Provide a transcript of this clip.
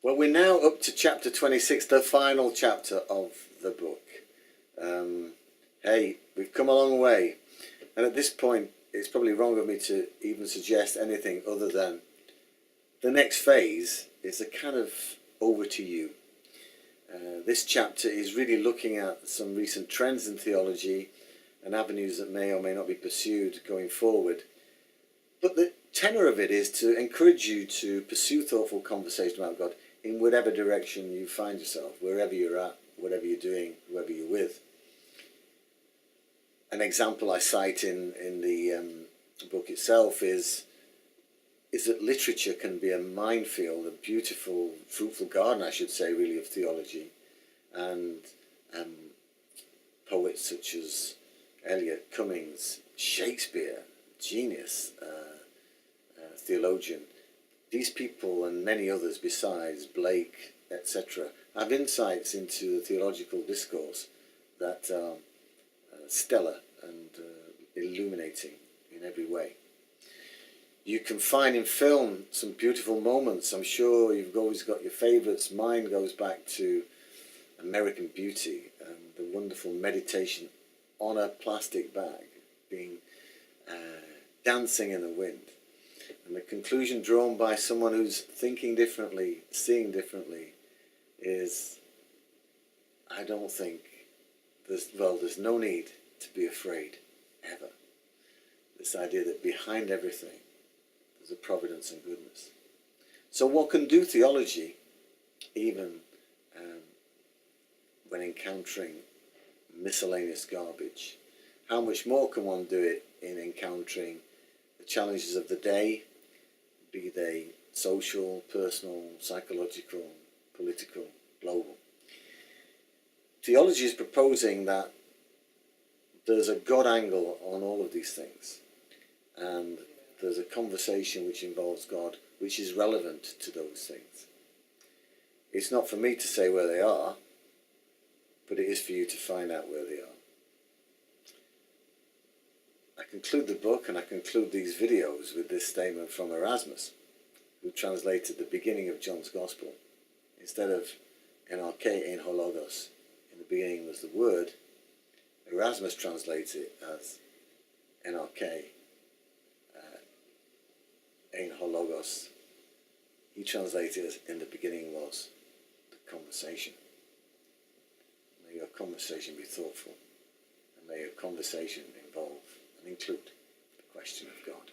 Well, we're now up to chapter 26, the final chapter of the book. Hey, we've come a long way. And at this point, it's probably wrong of me to even suggest anything other than the next phase is a kind of over to you. This chapter is really looking at some recent trends in theology and avenues that may or may not be pursued going forward. But the tenor of it is to encourage you to pursue thoughtful conversation about God in whatever direction you find yourself, wherever you're at, whatever you're doing, whoever you're with. An example I cite in the book itself is that literature can be a minefield, a beautiful, fruitful garden, I should say, really, of theology. And poets such as Eliot, Cummings, Shakespeare, genius, theologian. These people and many others besides, Blake, etc., have insights into the theological discourse that are stellar and illuminating in every way. You can find in film some beautiful moments. I'm sure you've always got your favourites. Mine goes back to American Beauty and the wonderful meditation on a plastic bag, being dancing in the wind. And the conclusion drawn by someone who's thinking differently, seeing differently, is I don't think there's no need to be afraid, ever. This idea that behind everything there's a providence and goodness. So what can do theology, even when encountering miscellaneous garbage? How much more can one do it in encountering the challenges of the day, be they social, personal, psychological, political, global? Theology is proposing that there's a God angle on all of these things, and there's a conversation which involves God which is relevant to those things. It's not for me to say where they are, but it is for you to find out where they are. I conclude the book and I conclude these videos with this statement from Erasmus, who translated the beginning of John's Gospel. Instead of en arche ein ho logos, in the beginning was the Word, Erasmus translates it as en arche ein ho logos. He translates it as in the beginning was the conversation. May your conversation be thoughtful, and may your conversation involve and include the question of God.